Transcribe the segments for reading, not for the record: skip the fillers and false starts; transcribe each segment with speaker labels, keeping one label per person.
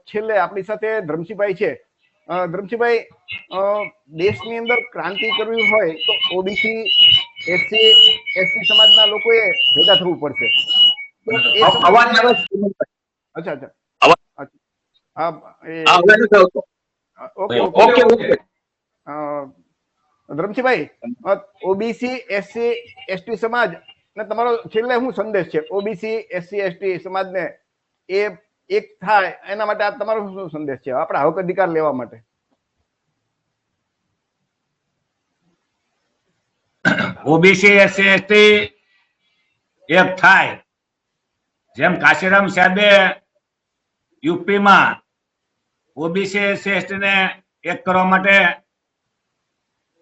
Speaker 1: છેલ્લે આપણી સાથે ધર્મસિંહભાઈ છે. ધર્મસિંહભાઈ, દેશની અંદર ક્રાંતિ કરવી હોય તો ઓબીસી, એસસી, એસટી સમાજના લોકોએ ભેગા થવું પડશે. તો એ અચ્છા ઓકે. ધર્મસિંહભાઈ, ઓબીસી, એસસી, એસટી સમાજ ને તમારો છેલ્લે શું સંદેશ છે ઓબીસી, એસસી, એસટી સમાજને એ એક થાય એના માટે આ તમારો શું સંદેશ છે આપણા હક અધિકાર લેવા માટે?
Speaker 2: ઓબીસી, એસસી, એસટી એક થાય, જેમ કાશીરામ સાહેબે યુપીમાં ઓબીસી, એસસી, એસટી ને એક કરવા માટે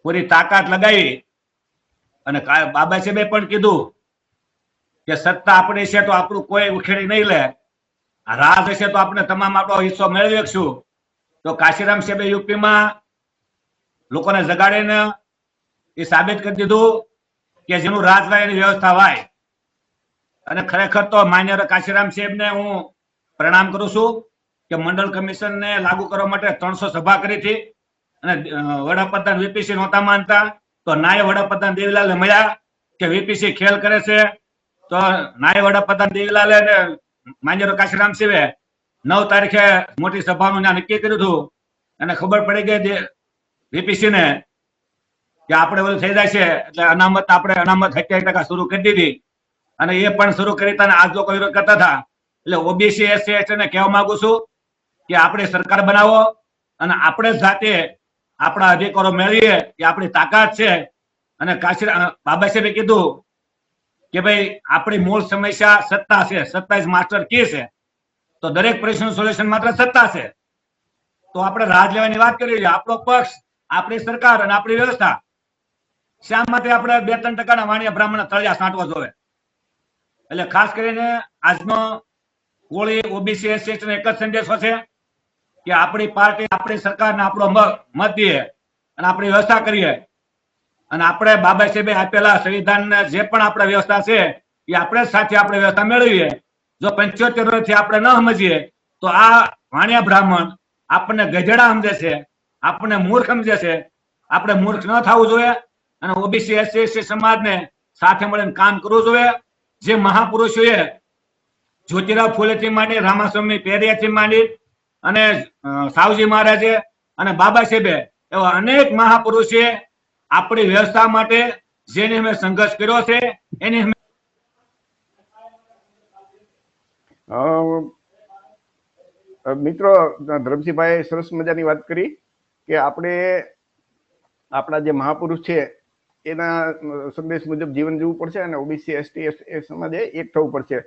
Speaker 2: પૂરી તાકાત લગાવી અને બાબા સાહેબે પણ કીધું કે સત્તા આપણી છે તો આપણું કોઈ ઉખેડી નહીં લે, રાજ હશે તો આપણે તમામ આપણો હિસ્સો મેળવી શકશું. તો કાશીરામ સાહેબે યુપીમાં લોકોને જગાડીને એ સાબિત કરી દીધું કે જેનું રાજ હોય એની વ્યવસ્થા હોય. અને ખરેખર તો માન્ય કાશીરામ સાહેબને હું પ્રણામ કરું છું કે મંડળ કમિશન ને લાગુ કરવા માટે 300 સભા કરી હતી અને વડાપ્રધાન વીપીસી નહોતા માનતા તો નાયબ વડાપ્રધાન દેવીલાલને મળ્યા કે વીપીસી ખેલ કરે છે. તો નાયબ વડાપ્રધાન દેવીલાલે ને માન્ય કાશીરામ સાહેબે 9 તારીખે મોટી સભાનું નક્કી કર્યું હતું અને ખબર પડી ગઈ વીપીસી ને કે આપણે બધું થઈ જાય છે એટલે અનામત આપણે અનામત 70% શરૂ કરી દીધી અને એ પણ શરૂ કરી હતા. આજ લોકો વિરોધ કરતા હતા. એટલે ઓબીસી, એસસી, એસટી ને કહેવા માંગુ છું કે આપણે સરકાર બનાવો અને આપણે જાતે આપણા અધિકારો મેળવીએ એ આપણી તાકાત છે. અને બાબા સાહેબે કીધું કે ભાઈ આપણી મૂળ સમસ્યા સત્તા છે, સત્તા ઇઝ માસ્ટર કી છે. તો દરેક પ્રશ્નનું સોલ્યુશન માત્ર સત્તા છે. તો આપણે રાજ લેવાની વાત કરી, આપણો પક્ષ, આપણી સરકાર અને આપણી વ્યવસ્થા શા માટે આપણે 2-3% વાણિયા બ્રાહ્મણ તળિયા છાંટવા જોવે? એટલે ખાસ કરીને આજનો કોળી, ઓબીસી, એસસી નો એક જ સંદેશો છે કે આપણી પાર્ટી, આપણી સરકારને આપણો મત દઈએ અને આપણી વ્યવસ્થા કરીએ. અને આપણે બાબા સાહેબે આપેલા સંવિધાનને જે પણ આપણે વ્યવસ્થા છે એ આપણે સાથે આપણે વ્યવસ્થા મેળવીએ. જો 75 વર્ષથી આપણે ન સમજીએ તો આ વાણિયા બ્રાહ્મણ આપણને ગધેડા સમજે છે, આપણને મૂર્ખ સમજે છે. આપણે મૂર્ખ ન થવું જોઈએ અને ઓબીસી, એસસી, એસટી સમાજને સાથે મળીને કામ કરવું જોઈએ. જે મહાપુરુષોએ જ્યોતિરાવ ફૂલેથી માંડી, રામાસ્વામી પેરિયાથી માંડી અને સાવજી મહારાજે અને બાબા સાહેબે એવા અનેક મહાપુરુષોએ આપણી વ્યવસ્થા માટે જેને અમે સંઘર્ષ કર્યો છે એની
Speaker 1: મિત્રો, ધર્મસિંહભાઈ સરસ મજાની વાત કરી કે આપણે આપણા જે મહાપુરુષ છે એના સંદેશ મુજબ જીવન જીવવું પડશે અને ઓબીસી, એસટી સમાજે એક થવું પડશે.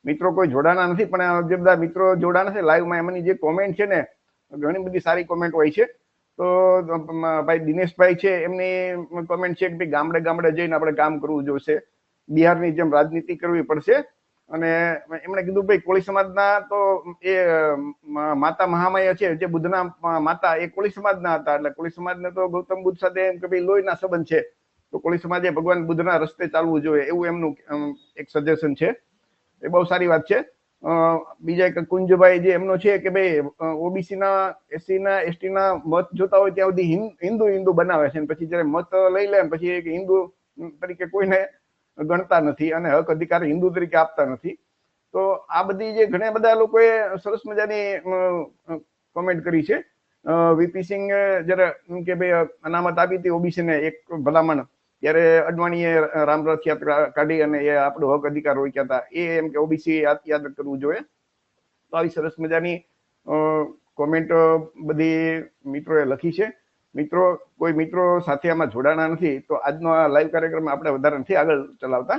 Speaker 1: મિત્રો કોઈ જોડાણા નથી પણ જે બધા મિત્રો જોડાણા છે લાઈવમાં એમની જે કોમેન્ટ છે ને ઘણી બધી સારી કોમેન્ટ હોય છે. તો ભાઈ દિનેશભાઈ છે એમની કોમેન્ટ છે કે ભાઈ ગામડે ગામડે જઈને આપણે કામ કરવું જોઈશે, બિહારની જેમ રાજનીતિ કરવી પડશે. અને એમણે કીધું ભાઈ કોળી સમાજના તો એ માતા મહામાયા છે જે બુદ્ધના માતા એ કોળી સમાજના હતા. એટલે કોળી સમાજને તો ગૌતમ બુદ્ધ સાથે એમ કે ભાઈ લોહીના સંબંધ છે. તો કોળી સમાજે ભગવાન બુદ્ધના રસ્તે ચાલવું જોઈએ એવું એમનું એક સજેશન છે. એ બહુ સારી વાત છે. બીજા એક કુંજભાઈ જે એમનો છે કે ભાઈ ઓબીસી ના, એસસી ના, એસટી ના મત જોતા હોય ત્યાં સુધી હિન્દુ બનાવે છે પછી જયારે મત લઈ લે પછી હિન્દુ તરીકે કોઈને ગણતા નથી અને હક અધિકાર હિન્દુ તરીકે આપતા નથી. તો આ બધી જે ઘણા બધા લોકોએ સરસ મજાની કોમેન્ટ કરી છે. વીપી સિંહ જયારે કે ભાઈ અનામત આપી હતી ઓબીસી ને એક ભલામણ, ત્યારે અડવાણીએ રામ રથ યાત્રા કાઢી અને એ આપણો હક અધિકાર રોક્યા હતા. એ એમ કે ઓબીસી યાદ કરવું જોઈએ. તો આવી સરસ મજાની કોમેન્ટ બધી મિત્રોએ લખી છે. મિત્રો, કોઈ મિત્રો સાથે આમાં જોડાણા નથી તો આજનો આ લાઈવ કાર્યક્રમ આપણે વધારે નથી આગળ ચલાવતા.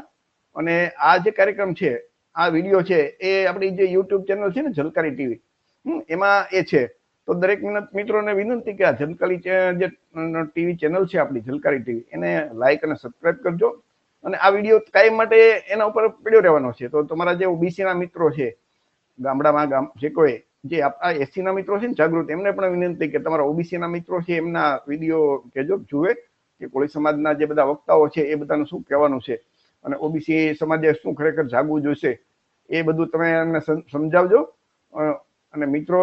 Speaker 1: અને આ જે કાર્યક્રમ છે, આ વિડીયો છે એ આપણી જે યુટ્યુબ ચેનલ છે ને ઝલકારી ટીવી, એમાં એ છે. તો દરેક મિત્રોને વિનંતી કે આ ઝલકારી જે ટીવી ચેનલ છે આપણી ઝલકારી ટીવી એને લાઈક અને સબસ્ક્રાઇબ કરજો. અને આ વિડીયો કાયમ માટે એના ઉપર પડ્યો રહેવાનો છે. તો તમારા જે ઓબીસી ના મિત્રો છે ગામડામાં જે કોઈ જે આપણા એસસી ના મિત્રો છે ને જાગૃત, એમને પણ વિનંતી કે તમારા ઓબીસી ના મિત્રો છે એમના વિડીયો કેજો જુએ કે કોળી સમાજના જે બધા વક્તાઓ છે એ બધાનું શું કહેવાનું છે અને ઓબીસી સમાજે શું ખરેખર જાગવું જોઈશે એ બધું તમે એમને સમજાવજો. અને મિત્રો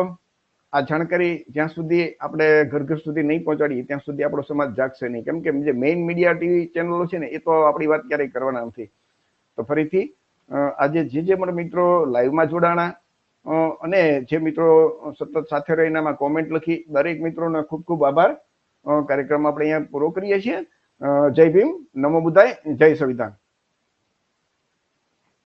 Speaker 1: આ જાણકારી જ્યાં સુધી આપણે ઘર ઘર સુધી નહીં પહોંચાડીએ ત્યાં સુધી આપણો સમાજ જાગશે નહીં. કેમ કે જે મેઇન મીડિયા ટીવી ચેનલો છે ને એ તો આપણી વાત ક્યારેય કરવાના નથી. તો ફરીથી આજે જે પણ મિત્રો લાઈવમાં જોડાણા અને જે મિત્રો સતત સાથે રહીને આમાં કોમેન્ટ લખી, દરેક મિત્રોને ખૂબ ખૂબ આભાર. કાર્યક્રમ આપણે અહીંયા પૂરો કરીએ છીએ. જય ભીમ, નમો બુદ્ધાય, જય સંવિધાન.